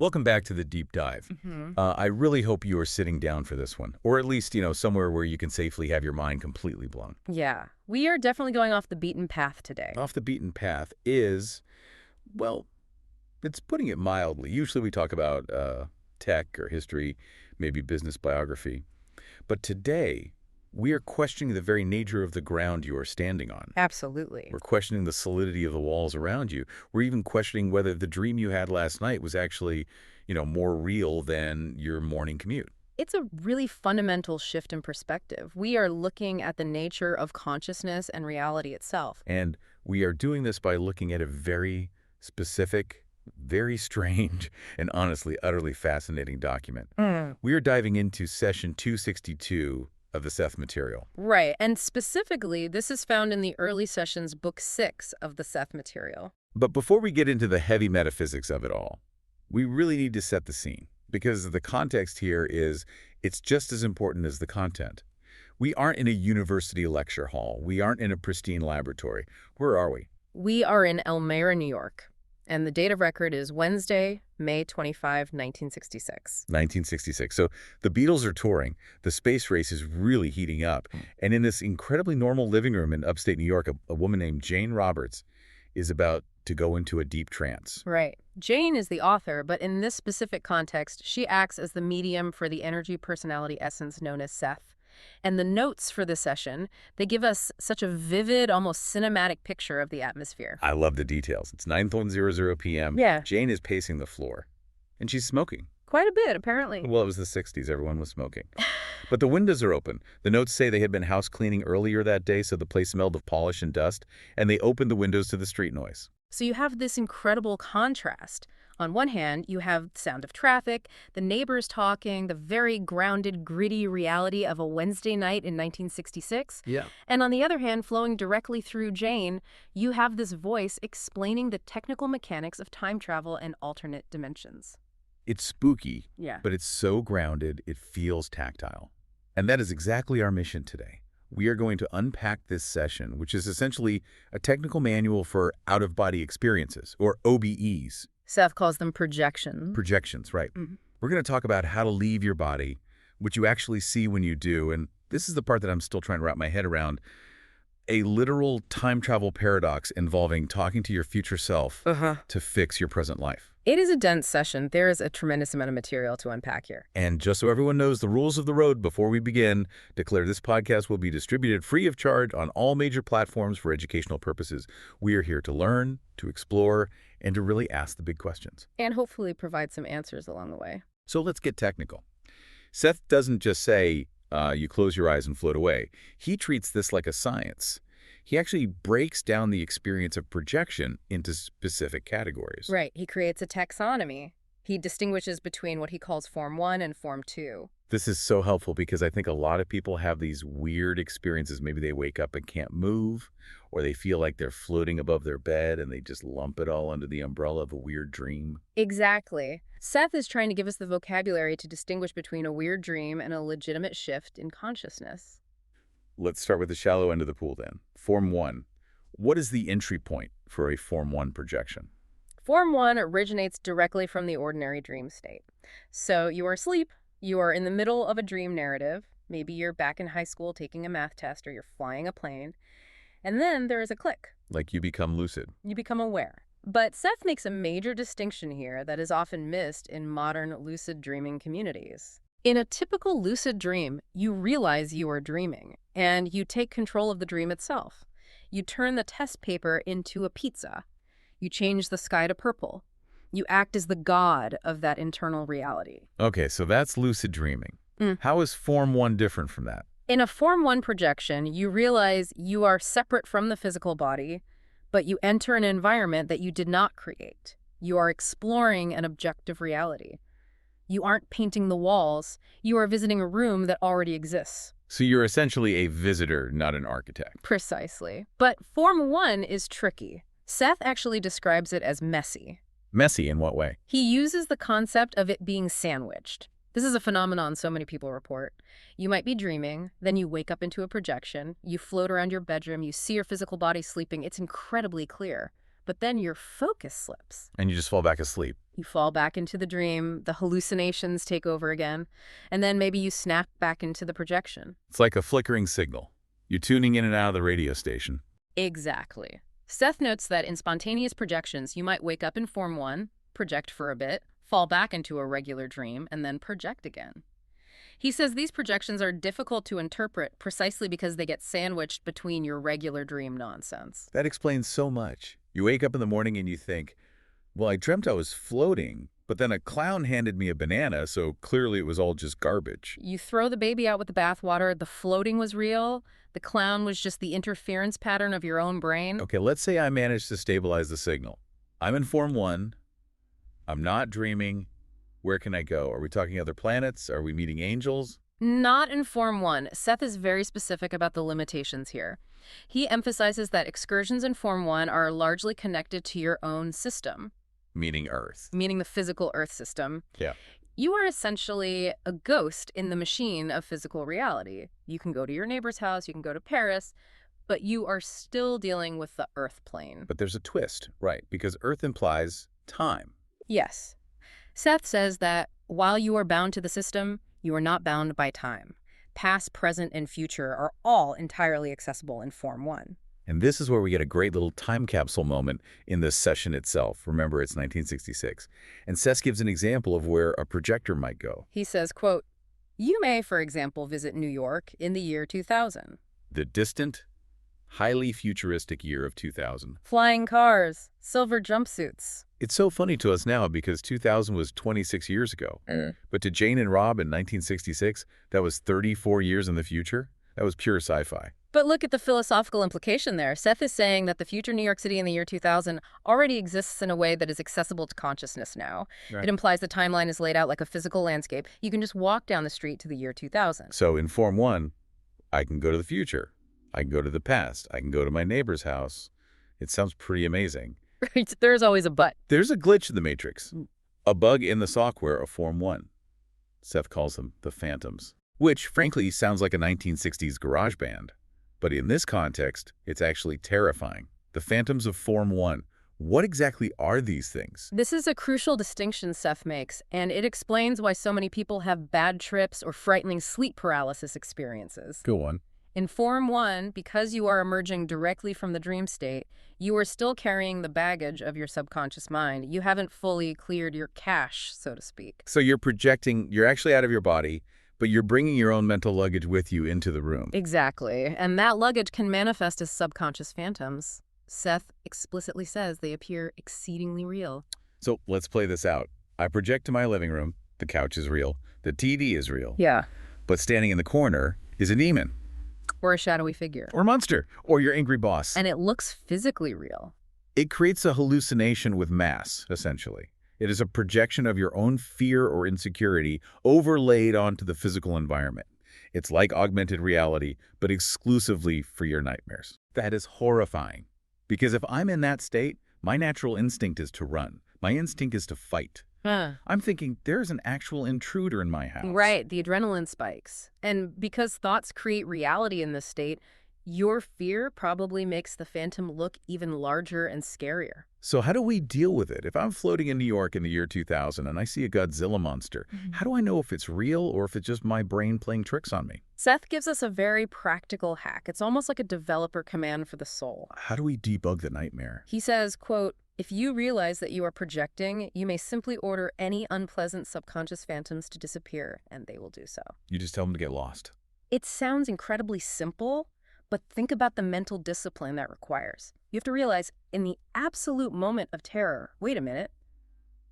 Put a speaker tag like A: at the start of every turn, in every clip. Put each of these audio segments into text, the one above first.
A: Welcome back to the deep dive.
B: Hmm.
A: I really hope you are sitting down for this one, or at least, somewhere where you can safely have your mind completely blown.
B: Yeah, we are definitely going off the beaten path today.
A: Off the beaten path is, well, it's putting it mildly. Usually we talk about tech or history, maybe business biography. But today, we are questioning the very nature of the ground you are standing on.
B: Absolutely.
A: We're questioning the solidity of the walls around you. We're even questioning whether the dream you had last night was actually, more real than your morning commute.
B: It's a really fundamental shift in perspective. We are looking at the nature of consciousness and reality itself.
A: And we are doing this by looking at a very specific, very strange, and honestly, utterly fascinating document. We are diving into session 262 of the Seth Material.
B: Right, and specifically, this is found in the early sessions, book 6 of the Seth Material.
A: But before we get into the heavy metaphysics of it all, we really need to set the scene, because the context here it's just as important as the content. We aren't in a university lecture hall. We aren't in a pristine laboratory. Where are we?
B: We are in Elmira, New York, and the date of record is Wednesday, May 25, 1966.
A: 1966. So the Beatles are touring. The space race is really heating up. And in this incredibly normal living room in upstate New York, a woman named Jane Roberts is about to go into a deep trance.
B: Right. Jane is the author, but in this specific context, she acts as the medium for the energy personality essence known as Seth. And the notes for the session, they give us such a vivid, almost cinematic picture of the atmosphere.
A: I love the details. It's 9:00 p.m.
B: Yeah.
A: Jane is pacing the floor, and she's smoking.
B: Quite a bit, apparently.
A: Well, it was the 60s. Everyone was smoking. But the windows are open. The notes say they had been house cleaning earlier that day, so the place smelled of polish and dust, and they opened the windows to the street noise.
B: So you have this incredible contrast. On one hand, you have the sound of traffic, the neighbors talking, the very grounded, gritty reality of a Wednesday night in 1966.
A: Yeah.
B: And on the other hand, flowing directly through Jane, you have this voice explaining the technical mechanics of time travel and alternate dimensions.
A: It's spooky,
B: Yeah.
A: but it's so grounded, it feels tactile. And that is exactly our mission today. We are going to unpack this session, which is essentially a technical manual for out-of-body experiences, or OBEs.
B: Seth calls them projections.
A: Projections, right.
B: Mhm.
A: We're going to talk about how to leave your body, what you actually see when you do, and this is the part that I'm still trying to wrap my head around, a literal time travel paradox involving talking to your future self to fix your present life.
B: It is a dense session. There is a tremendous amount of material to unpack here.
A: And just so everyone knows the rules of the road before we begin, declare this podcast will be distributed free of charge on all major platforms for educational purposes. We are here to learn, to explore, and to really ask the big questions.
B: And hopefully provide some answers along the way.
A: So let's get technical. Seth doesn't just say, you close your eyes and float away. He treats this like a science. He actually breaks down the experience of projection into specific categories.
B: Right. He creates a taxonomy. He distinguishes between what he calls Form 1 and Form 2.
A: This is so helpful because I think a lot of people have these weird experiences. Maybe they wake up and can't move, or they feel like they're floating above their bed and they just lump it all under the umbrella of a weird dream.
B: Exactly. Seth is trying to give us the vocabulary to distinguish between a weird dream and a legitimate shift in consciousness.
A: Let's start with the shallow end of the pool then. Form 1. What is the entry point for a Form 1 projection?
B: Form 1 originates directly from the ordinary dream state. So you are asleep, you are in the middle of a dream narrative, maybe you're back in high school taking a math test or you're flying a plane, and then there is a click.
A: Like you become lucid.
B: You become aware. But Seth makes a major distinction here that is often missed in modern lucid dreaming communities. In a typical lucid dream, you realize you are dreaming, and you take control of the dream itself. You turn the test paper into a pizza. You change the sky to purple. You act as the god of that internal reality.
A: Okay, so that's lucid dreaming. How is Form 1 different from that?
B: In a Form 1 projection, you realize you are separate from the physical body, but you enter an environment that you did not create. You are exploring an objective reality. You aren't painting the walls. You are visiting a room that already exists.
A: So you're essentially a visitor, not an architect.
B: Precisely. But Form 1 is tricky. Seth actually describes it as messy.
A: Messy in what way?
B: He uses the concept of it being sandwiched. This is a phenomenon so many people report. You might be dreaming, then you wake up into a projection, you float around your bedroom, you see your physical body sleeping. It's incredibly clear. But then your focus slips.
A: And you just fall back asleep.
B: You fall back into the dream, the hallucinations take over again, and then maybe you snap back into the projection.
A: It's like a flickering signal. You're tuning in and out of the radio station.
B: Exactly. Seth notes that in spontaneous projections, you might wake up in Form 1, project for a bit, fall back into a regular dream, and then project again. He says these projections are difficult to interpret precisely because they get sandwiched between your regular dream nonsense.
A: That explains so much. You wake up in the morning and you think, well, I dreamt I was floating, but then a clown handed me a banana, so clearly it was all just garbage.
B: You throw the baby out with the bathwater, the floating was real, the clown was just the interference pattern of your own brain.
A: Okay, let's say I managed to stabilize the signal. I'm in Form 1. I'm not dreaming. Where can I go? Are we talking other planets? Are we meeting angels?
B: Not in Form 1. Seth is very specific about the limitations here. He emphasizes that excursions in Form 1 are largely connected to your own system.
A: Meaning Earth.
B: Meaning the physical Earth system.
A: Yeah.
B: You are essentially a ghost in the machine of physical reality. You can go to your neighbor's house, you can go to Paris, but you are still dealing with the Earth plane.
A: But there's a twist, right? Because Earth implies time.
B: Yes. Seth says that while you are bound to the system, you are not bound by time. Past, present, and future are all entirely accessible in Form 1.
A: And this is where we get a great little time capsule moment in the session itself. Remember, it's 1966. And Seth gives an example of where a projector might go.
B: He says, quote, "You may, for example, visit New York in the year 2000.
A: The distant, highly futuristic year of 2000.
B: Flying cars, silver jumpsuits."
A: It's so funny to us now because 2000 was 26 years ago. But to Jane and Rob in 1966, that was 34 years in the future. That was pure sci-fi.
B: But look at the philosophical implication there. Seth is saying that the future New York City in the year 2000 already exists in a way that is accessible to consciousness now.
A: Right.
B: It implies the timeline is laid out like a physical landscape. You can just walk down the street to the year 2000.
A: So in Form 1, I can go to the future. I can go to the past. I can go to my neighbor's house. It sounds pretty amazing.
B: Right, there's always a but.
A: There's a glitch in the Matrix. A bug in the software of Form 1. Seth calls them the phantoms, which frankly sounds like a 1960s garage band. But in this context, it's actually terrifying. The phantoms of Form 1. What exactly are these things?
B: This is a crucial distinction Seth makes, and it explains why so many people have bad trips or frightening sleep paralysis experiences.
A: Go on.
B: In Form 1, because you are emerging directly from the dream state, you are still carrying the baggage of your subconscious mind. You haven't fully cleared your cache, so to speak.
A: So you're projecting, you're actually out of your body, but you're bringing your own mental luggage with you into the room.
B: Exactly. And that luggage can manifest as subconscious phantoms. Seth explicitly says they appear exceedingly real.
A: So let's play this out. I project to my living room. The couch is real. The TV is real.
B: Yeah.
A: But standing in the corner is a demon.
B: Or a shadowy figure.
A: Or a monster. Or your angry boss.
B: And it looks physically real.
A: It creates a hallucination with mass, essentially. It is a projection of your own fear or insecurity overlaid onto the physical environment. It's like augmented reality, but exclusively for your nightmares. That is horrifying. Because if I'm in that state, my natural instinct is to run. My instinct is to fight. I'm thinking there's an actual intruder in my house.
B: Right, the adrenaline spikes. And because thoughts create reality in this state, your fear probably makes the phantom look even larger and scarier.
A: So how do we deal with it? If I'm floating in New York in the year 2000 and I see a Godzilla monster, how do I know if it's real or if it's just my brain playing tricks on me?
B: Seth gives us a very practical hack. It's almost like a developer command for the soul.
A: How do we debug the nightmare?
B: He says, quote, "If you realize that you are projecting, you may simply order any unpleasant subconscious phantoms to disappear, and they will do so."
A: You just tell them to get lost.
B: It sounds incredibly simple, but think about the mental discipline that requires. You have to realize, in the absolute moment of terror, wait a minute,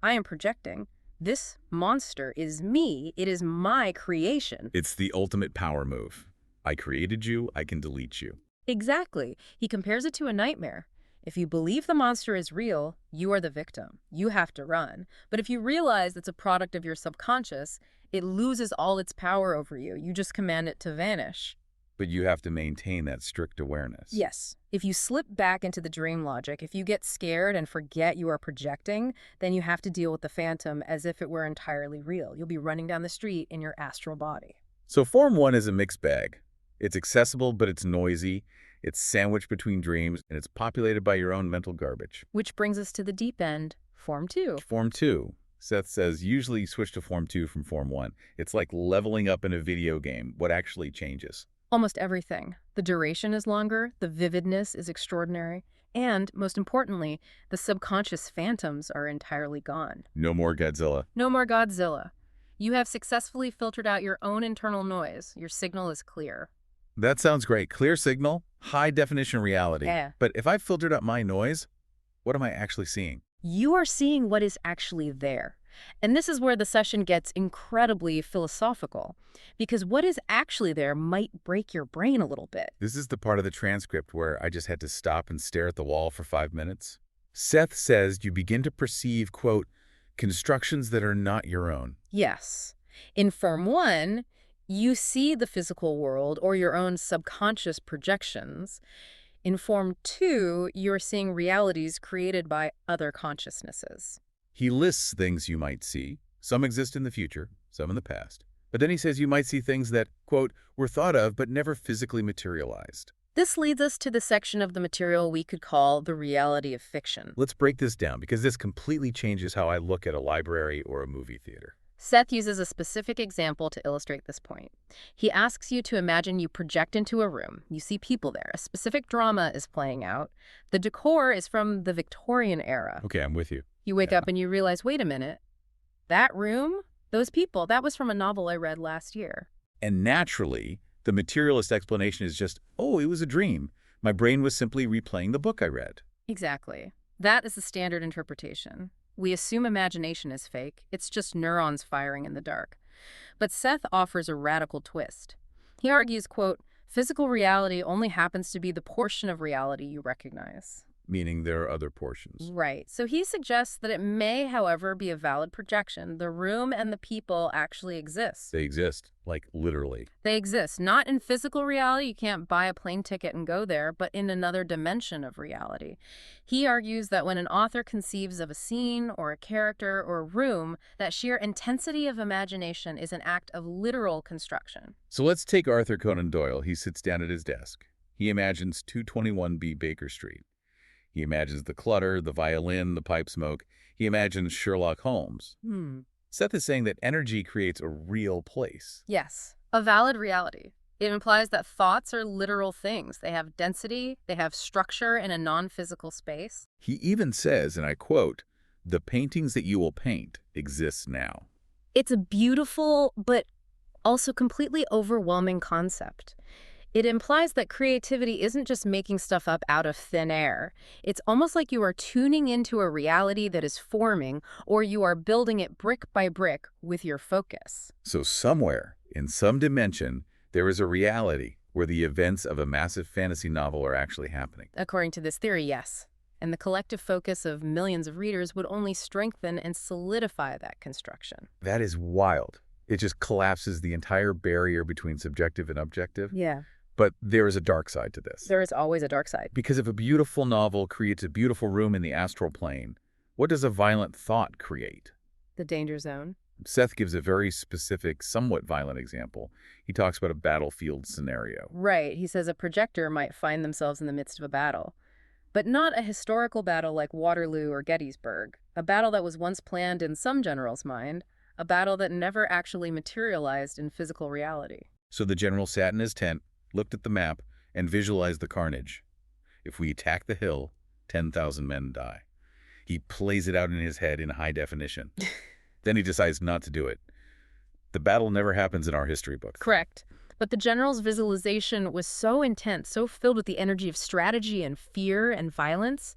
B: I am projecting. This monster is me. It is my creation.
A: It's the ultimate power move. I created you, I can delete you.
B: Exactly. He compares it to a nightmare. If you believe the monster is real, you are the victim. You have to run. But if you realize it's a product of your subconscious, it loses all its power over you. You just command it to vanish.
A: But you have to maintain that strict awareness.
B: Yes. If you slip back into the dream logic, if you get scared and forget you are projecting, then you have to deal with the phantom as if it were entirely real. You'll be running down the street in your astral body.
A: So Form 1 is a mixed bag. It's accessible, but it's noisy. It's sandwiched between dreams, and it's populated by your own mental garbage.
B: Which brings us to the deep end, Form 2.
A: Form 2. Seth says usually switch to Form 2 from Form 1. It's like leveling up in a video game. What actually changes?
B: Almost everything. The duration is longer, the vividness is extraordinary, and, most importantly, the subconscious phantoms are entirely gone.
A: No more Godzilla.
B: No more Godzilla. You have successfully filtered out your own internal noise. Your signal is clear.
A: That sounds great. Clear signal, high-definition reality.
B: Yeah.
A: But if I've filtered out my noise, what am I actually seeing?
B: You are seeing what is actually there. And this is where the session gets incredibly philosophical, because what is actually there might break your brain a little bit.
A: This is the part of the transcript where I just had to stop and stare at the wall for 5 minutes. Seth says you begin to perceive, quote, constructions that are not your own.
B: Yes. In Form 1, you see the physical world or your own subconscious projections. In Form 2, you're seeing realities created by other consciousnesses.
A: He lists things you might see. Some exist in the future, some in the past. But then he says you might see things that, quote, were thought of but never physically materialized.
B: This leads us to the section of the material we could call the reality of fiction.
A: Let's break this down because this completely changes how I look at a library or a movie theater.
B: Seth uses a specific example to illustrate this point. He asks you to imagine you project into a room. You see people there. A specific drama is playing out. The decor is from the Victorian era.
A: Okay, I'm with you.
B: You wake up and you realize, wait a minute, that room, those people, that was from a novel I read last year.
A: And naturally, the materialist explanation is just, oh, it was a dream. My brain was simply replaying the book I read.
B: Exactly. That is the standard interpretation. We assume imagination is fake. It's just neurons firing in the dark. But Seth offers a radical twist. He argues, quote, physical reality only happens to be the portion of reality you recognize.
A: Meaning there are other portions.
B: Right. So he suggests that it may, however, be a valid projection. The room and the people actually exist.
A: They exist, like literally.
B: They exist, not in physical reality. You can't buy a plane ticket and go there, but in another dimension of reality. He argues that when an author conceives of a scene or a character or a room, that sheer intensity of imagination is an act of literal construction.
A: So let's take Arthur Conan Doyle. He sits down at his desk. He imagines 221B Baker Street. He imagines the clutter, the violin, the pipe smoke. He imagines Sherlock Holmes. Seth is saying that energy creates a real place.
B: Yes, a valid reality. It implies that thoughts are literal things. They have density, they have structure in a non-physical space.
A: He even says, and I quote, "The paintings that you will paint exist now."
B: It's a beautiful, but also completely overwhelming concept. It implies that creativity isn't just making stuff up out of thin air. It's almost like you are tuning into a reality that is forming, or you are building it brick by brick with your focus.
A: So somewhere, in some dimension, there is a reality where the events of a massive fantasy novel are actually happening.
B: According to this theory, yes. And the collective focus of millions of readers would only strengthen and solidify that construction.
A: That is wild. It just collapses the entire barrier between subjective and objective.
B: Yeah.
A: But there is a dark side to this.
B: There is always a dark side.
A: Because if a beautiful novel creates a beautiful room in the astral plane, what does a violent thought create?
B: The danger zone.
A: Seth gives a very specific, somewhat violent example. He talks about a battlefield scenario.
B: Right. He says a projector might find themselves in the midst of a battle. But not a historical battle like Waterloo or Gettysburg. A battle that was once planned in some general's mind. A battle that never actually materialized in physical reality.
A: So the general sat in his tent, looked at the map, and visualized the carnage. If we attack the hill, 10,000 men die. He plays it out in his head in high definition. Then he decides not to do it. The battle never happens in our history books.
B: Correct. But the general's visualization was so intense, so filled with the energy of strategy and fear and violence,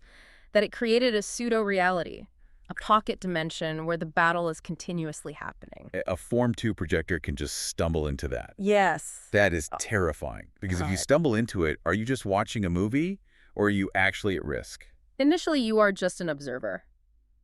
B: that it created a pseudo-reality. A pocket dimension where the battle is continuously happening.
A: A Form 2 projector can just stumble into that.
B: Yes.
A: That is terrifying. Because if you stumble into it, are you just watching a movie or are you actually at risk?
B: Initially, you are just an observer.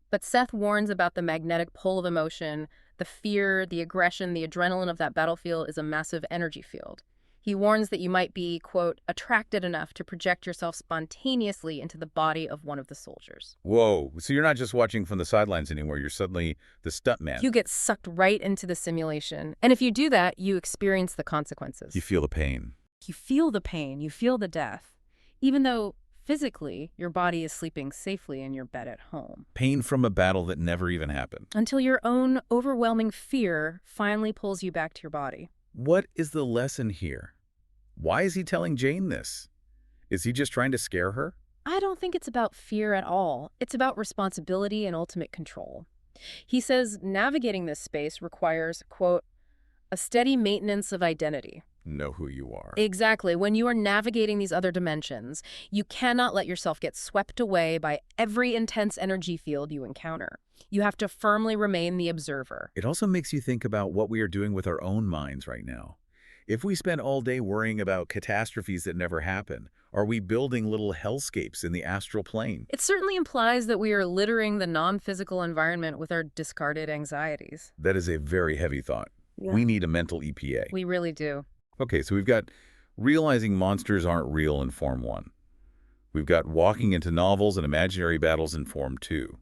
B: But Seth warns about the magnetic pull of emotion, the fear, the aggression, the adrenaline of that battlefield is a massive energy field. He warns that you might be, quote, attracted enough to project yourself spontaneously into the body of one of the soldiers.
A: Whoa, so you're not just watching from the sidelines anymore, you're suddenly the stuntman.
B: You get sucked right into the simulation. And if you do that, you experience the consequences.
A: You feel the pain.
B: You feel the pain, you feel the death. even though physically your body is sleeping safely in your bed at home.
A: Pain from a battle that never even happened.
B: Until your own overwhelming fear finally pulls you back to your body.
A: What is the lesson here? Why is he telling Jane this? Is he just trying to scare her?
B: I don't think it's about fear at all. It's about responsibility and ultimate control. He says navigating this space requires, quote, a steady maintenance of identity.
A: Know who you are.
B: Exactly. When you are navigating these other dimensions, you cannot let yourself get swept away by every intense energy field you encounter. You have to firmly remain the observer.
A: It also makes you think about what we are doing with our own minds right now. If we spend all day worrying about catastrophes that never happen, are we building little hellscapes in the astral plane?
B: It certainly implies that we are littering the non-physical environment with our discarded anxieties.
A: That is a very heavy thought.
B: Yeah.
A: We need a mental EPA.
B: We really do.
A: Okay, so we've got realizing monsters aren't real in Form 1. We've got walking into novels and imaginary battles in Form 2.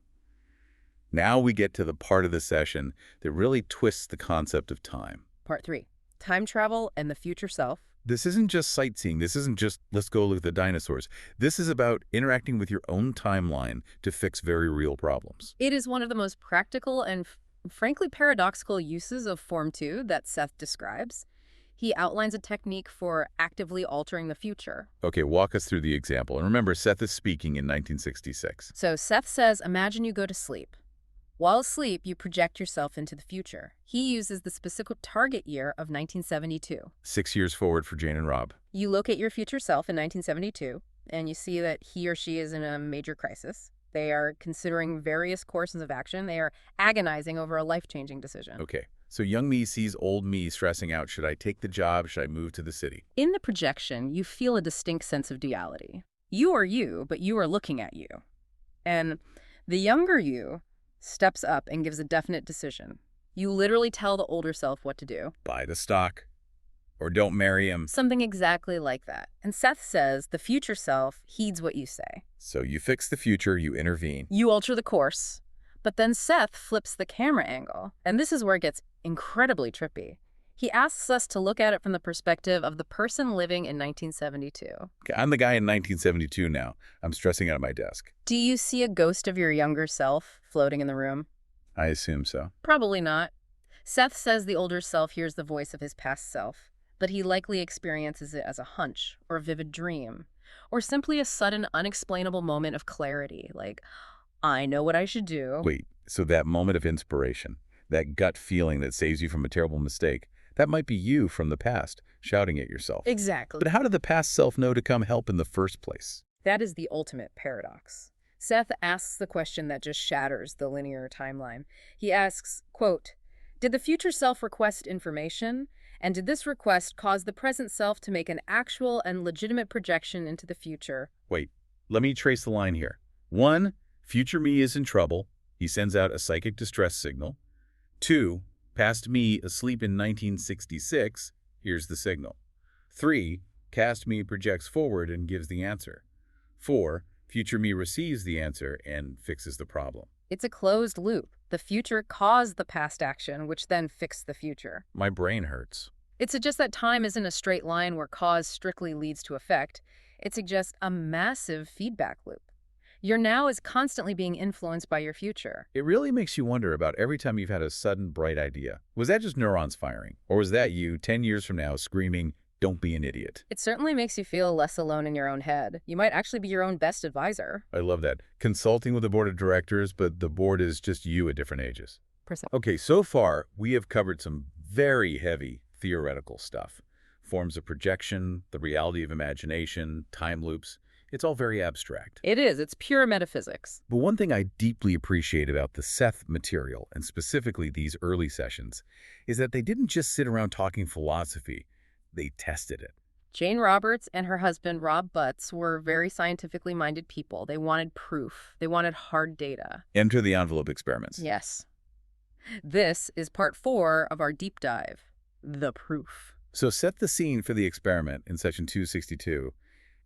A: Now we get to the part of the session that really twists the concept of time.
B: Part 3. Time travel and the future self.
A: This isn't just sightseeing. This isn't just, let's go look at the dinosaurs. This is about interacting with your own timeline to fix very real problems.
B: It is one of the most practical and frankly paradoxical uses of Form 2 that Seth describes. He outlines a technique for actively altering the future.
A: Okay, walk us through the example. And remember, Seth is speaking in 1966.
B: So Seth says, imagine you go to sleep. While asleep, you project yourself into the future. He uses the specific target year of 1972.
A: 6 years forward for Jane and Rob.
B: You look at your future self in 1972, and you see that he or she is in a major crisis. They are considering various courses of action. They are agonizing over a life-changing decision.
A: Okay, so young me sees old me stressing out. Should I take the job? Should I move to the city?
B: In the projection, you feel a distinct sense of duality. You are you, but you are looking at you. And the younger you steps up and gives a definite decision. You literally tell the older self what to do.
A: Buy the stock. Or don't marry him.
B: Something exactly like that. And Seth says the future self heeds what you say.
A: So you fix the future, you intervene.
B: You alter the course. But then Seth flips the camera angle. And this is where it gets incredibly trippy. He asks us to look at it from the perspective of the person living in 1972.
A: Okay, I'm the guy in 1972 now. I'm stressing out at my desk.
B: Do you see a ghost of your younger self floating in the room?
A: I assume so.
B: Probably not. Seth says the older self hears the voice of his past self, but he likely experiences it as a hunch or a vivid dream, or simply a sudden, unexplainable moment of clarity, like, I know what I should do.
A: Wait, so that moment of inspiration, that gut feeling that saves you from a terrible mistake, that might be you from the past, shouting at yourself.
B: Exactly.
A: But how did the past self know to come help in the first place?
B: That is the ultimate paradox. Seth asks the question that just shatters the linear timeline. He asks, quote, did the future self request information? And did this request cause the present self to make an actual and legitimate projection into the future?
A: Wait, let me trace the line here. 1, future me is in trouble. He sends out a psychic distress signal. 2, past me asleep in 1966. Here's the signal. 3, cast me projects forward and gives the answer. 4, future me receives the answer and fixes the problem.
B: It's a closed loop. The future caused the past action, which then fixed the future.
A: My brain hurts.
B: It suggests that time isn't a straight line where cause strictly leads to effect. It suggests a massive feedback loop. Your now is constantly being influenced by your future.
A: It really makes you wonder about every time you've had a sudden bright idea. Was that just neurons firing? Or was that you 10 years from now screaming, don't be an idiot?
B: It certainly makes you feel less alone in your own head. You might actually be your own best advisor.
A: I love that. Consulting with the board of directors, but the board is just you at different ages. Okay, so far we have covered some very heavy theoretical stuff. Forms of projection, the reality of imagination, time loops. It's all very abstract.
B: It is. It's pure metaphysics.
A: But one thing I deeply appreciate about the Seth Material, and specifically these early sessions, is that they didn't just sit around talking philosophy. They tested it.
B: Jane Roberts and her husband, Rob Butts, were very scientifically minded people. They wanted proof. They wanted hard data.
A: Enter the envelope experiments.
B: Yes. This is part 4 of our deep dive, the proof.
A: So set the scene for the experiment in section 262.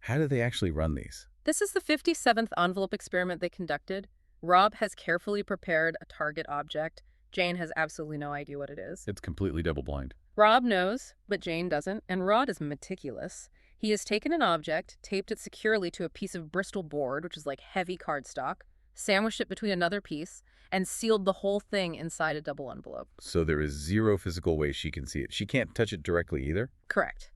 A: How do they actually run these?
B: This is the 57th envelope experiment they conducted. Rob has carefully prepared a target object. Jane has absolutely no idea what it is.
A: It's completely double-blind.
B: Rob knows, but Jane doesn't, and Rod is meticulous. He has taken an object, taped it securely to a piece of Bristol board, which is like heavy cardstock, sandwiched it between another piece, and sealed the whole thing inside a double envelope.
A: So there is zero physical way she can see it. She can't touch it directly either?
B: Correct.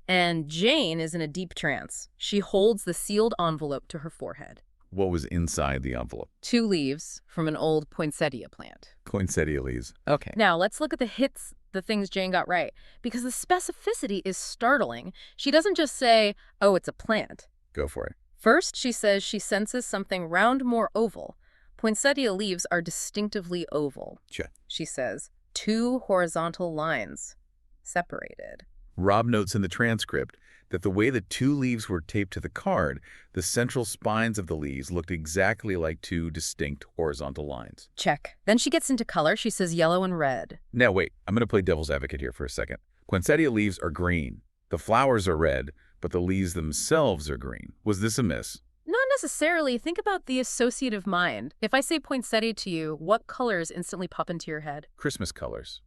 B: And Jane is in a deep trance. She holds the sealed envelope to her forehead.
A: What was inside the envelope?
B: 2 leaves from an old poinsettia plant.
A: Poinsettia leaves. Okay.
B: Now, let's look at the things Jane got right, because the specificity is startling. She doesn't just say, oh, it's a plant.
A: Go for it.
B: First, she says she senses something round, more oval. Poinsettia leaves are distinctively oval.
A: Sure.
B: She says, 2 horizontal lines separated.
A: Rob notes in the transcript that the way the 2 leaves were taped to the card, the central spines of the leaves looked exactly like 2 distinct horizontal lines.
B: Check. Then she gets into color. She says yellow and red.
A: Now wait, I'm going to play devil's advocate here for a second. Poinsettia leaves are green. The flowers are red, but the leaves themselves are green. Was this a miss?
B: Not necessarily. Think about the associative mind. If I say poinsettia to you, what colors instantly pop into your head?
A: Christmas colors.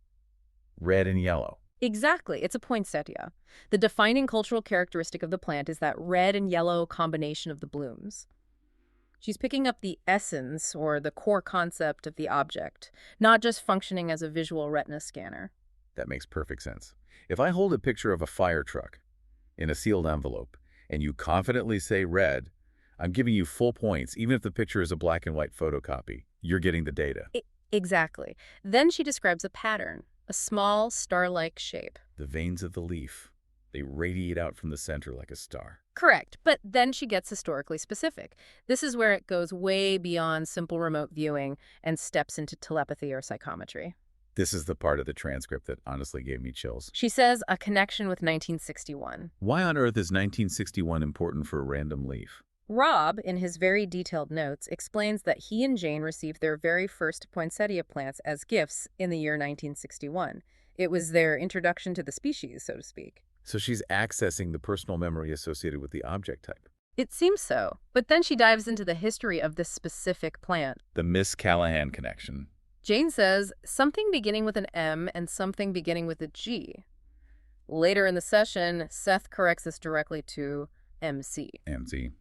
A: Red and yellow.
B: Exactly. It's a poinsettia. The defining cultural characteristic of the plant is that red and yellow combination of the blooms. She's picking up the essence or the core concept of the object, not just functioning as a visual retina scanner.
A: That makes perfect sense. If I hold a picture of a fire truck in a sealed envelope and you confidently say red, I'm giving you full points, even if the picture is a black and white photocopy. You're getting the data.
B: Exactly. Then she describes a pattern, a small star-like shape.
A: The veins of the leaf. They radiate out from the center like a star.
B: Correct. But then she gets historically specific. This is where it goes way beyond simple remote viewing and steps into telepathy or psychometry.
A: This is the part of the transcript that honestly gave me chills.
B: She says a connection with 1961.
A: Why on earth is 1961 important for a random leaf?
B: Rob, in his very detailed notes, explains that he and Jane received their very first poinsettia plants as gifts in the year 1961. It was their introduction to the species, so to speak.
A: So she's accessing the personal memory associated with the object type.
B: It seems so. But then she dives into the history of this specific plant.
A: The Miss Callahan connection.
B: Jane says something beginning with an M and something beginning with a G. Later in the session, Seth corrects this directly to MC.
A: MC.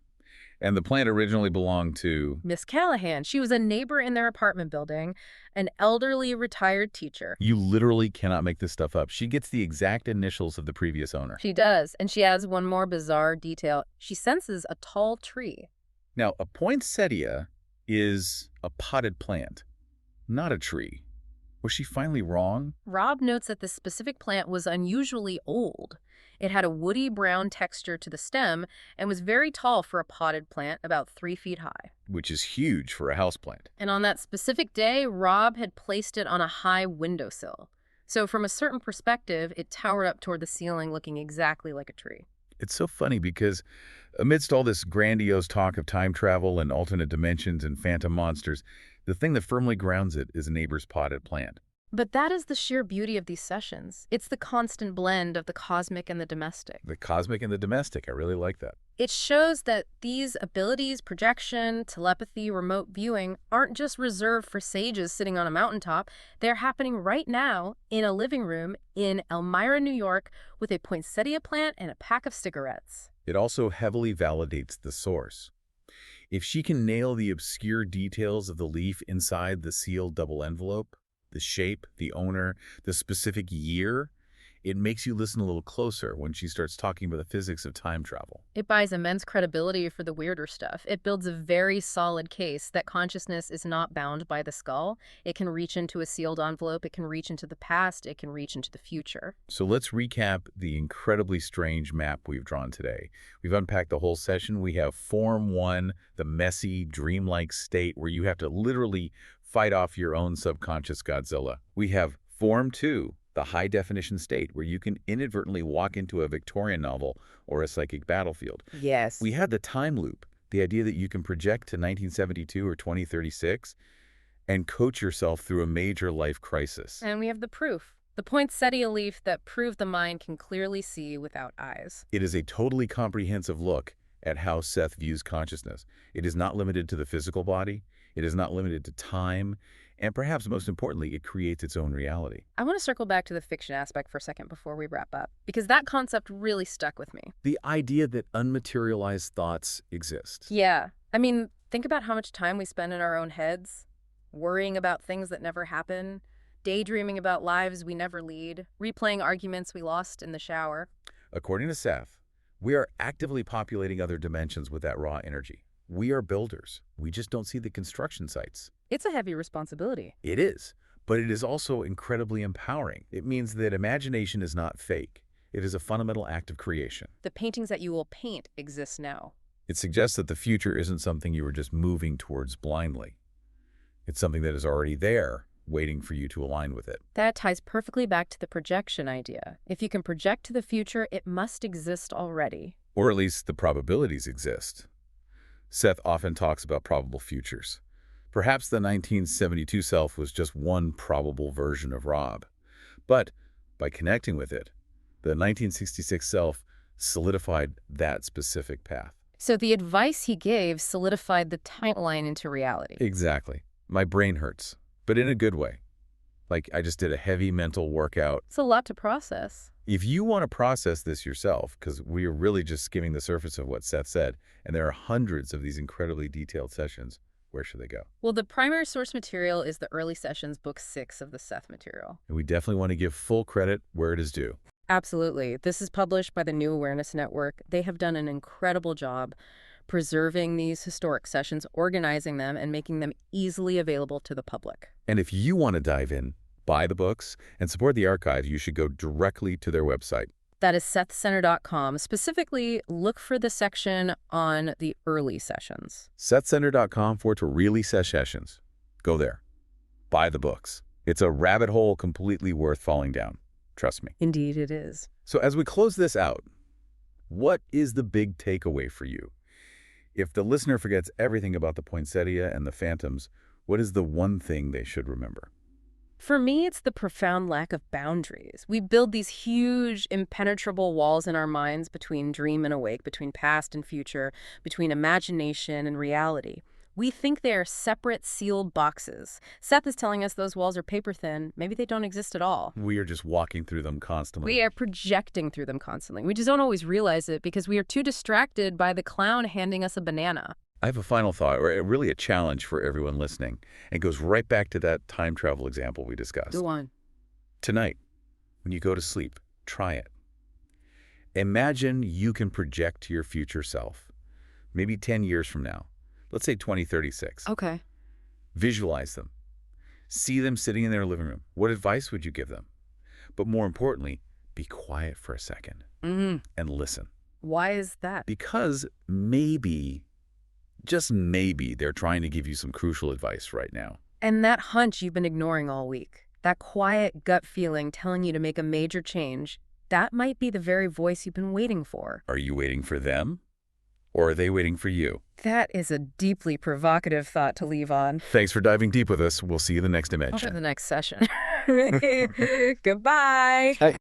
A: And the plant originally belonged to
B: Miss Callahan. She was a neighbor in their apartment building, an elderly retired teacher.
A: You literally cannot make this stuff up. She gets the exact initials of the previous owner.
B: She does, and she adds one more bizarre detail. She senses a tall tree.
A: Now, a poinsettia is a potted plant, not a tree. Was she finally wrong?
B: Rob notes that this specific plant was unusually old. It had a woody brown texture to the stem and was very tall for a potted plant, about 3 feet high.
A: Which is huge for a houseplant.
B: And on that specific day, Rob had placed it on a high windowsill. So from a certain perspective, it towered up toward the ceiling looking exactly like a tree.
A: It's so funny because amidst all this grandiose talk of time travel and alternate dimensions and phantom monsters, the thing that firmly grounds it is a neighbor's potted plant.
B: But that is the sheer beauty of these sessions. It's the constant blend of the cosmic and the domestic.
A: The cosmic and the domestic. I really like that.
B: It shows that these abilities, projection, telepathy, remote viewing, aren't just reserved for sages sitting on a mountaintop. They're happening right now in a living room in Elmira, New York, with a poinsettia plant and a pack of cigarettes.
A: It also heavily validates the source. If she can nail the obscure details of the leaf inside the sealed double envelope, the shape, the owner, the specific year, it makes you listen a little closer when she starts talking about the physics of time travel.
B: It buys immense credibility for the weirder stuff. It builds a very solid case that consciousness is not bound by the skull. It can reach into a sealed envelope. It can reach into the past. It can reach into the future.
A: So let's recap the incredibly strange map we've drawn today. We've unpacked the whole session. We have Form 1, the messy, dreamlike state where you have to literally fight off your own subconscious Godzilla. We have Form 2, the high-definition state, where you can inadvertently walk into a Victorian novel or a psychic battlefield.
B: Yes.
A: We had the time loop, the idea that you can project to 1972 or 2036 and coach yourself through a major life crisis.
B: And we have the proof. The poinsettia leaf that proved the mind can clearly see without eyes.
A: It is a totally comprehensive look at how Seth views consciousness. It is not limited to the physical body. It is not limited to time, and perhaps most importantly, it creates its own reality.
B: I want to circle back to the fiction aspect for a second before we wrap up, because that concept really stuck with me.
C: The idea that unmaterialized thoughts exist.
B: Yeah. I mean, think about how much time we spend in our own heads, worrying about things that never happen, daydreaming about lives we never lead, replaying arguments we lost in the shower.
A: According to Seth, we are actively populating other dimensions with that raw energy. We are builders. We just don't see the construction sites.
B: It's a heavy responsibility.
A: It is, but it is also incredibly empowering. It means that imagination is not fake. It is a fundamental act of creation.
B: The paintings that you will paint exist now.
A: It suggests that the future isn't something you are just moving towards blindly. It's something that is already there, waiting for you to align with it.
B: That ties perfectly back to the projection idea. If you can project to the future, it must exist already.
A: Or at least the probabilities exist. Seth often talks about probable futures. Perhaps the 1972 self was just one probable version of Rob. But by connecting with it, the 1966 self solidified that specific path.
B: So the advice he gave solidified the timeline into reality.
A: Exactly. My brain hurts, but in a good way. Like I just did a heavy mental workout.
B: It's a lot to process.
A: If you want to process this yourself, because we are really just skimming the surface of what Seth said, and there are hundreds of these incredibly detailed sessions, where should they go?
B: Well, the primary source material is the Early Sessions, Book 6 of the Seth Material.
A: And we definitely want to give full credit where it is due.
B: Absolutely. This is published by the New Awareness Network. They have done an incredible job preserving these historic sessions, organizing them, and making them easily available to the public.
A: And if you want to dive in, buy the books, and support the archive, you should go directly to their website.
B: That is sethcenter.com. Specifically, look for the section on the early sessions.
A: sethcenter.com/really-sessions. Go there. Buy the books. It's a rabbit hole completely worth falling down. Trust me.
B: Indeed it is.
A: So as we close this out, what is the big takeaway for you? If the listener forgets everything about the poinsettia and the phantoms, what is the one thing they should remember?
B: For me, it's the profound lack of boundaries. We build these huge, impenetrable walls in our minds between dream and awake, between past and future, between imagination and reality. We think they are separate, sealed boxes. Seth is telling us those walls are paper thin. Maybe they don't exist at all.
A: We are just walking through them constantly.
B: We are projecting through them constantly. We just don't always realize it because we are too distracted by the clown handing us a banana.
A: I have a final thought, or really a challenge for everyone listening. It goes right back to that time travel example we discussed.
B: Go on.
A: Tonight, when you go to sleep, try it. Imagine you can project to your future self, maybe 10 years from now. Let's say 2036.
B: Okay.
A: Visualize them. See them sitting in their living room. What advice would you give them? But more importantly, be quiet for a second and listen.
B: Why is that?
A: Because maybe, just maybe, they're trying to give you some crucial advice right now.
B: And that hunch you've been ignoring all week, that quiet gut feeling telling you to make a major change, that might be the very voice you've been waiting for.
A: Are you waiting for them? Or are they waiting for you?
B: That is a deeply provocative thought to leave on.
A: Thanks for diving deep with us. We'll see you in the next
B: For
A: dimension.
B: the next session. Goodbye.
C: Hey.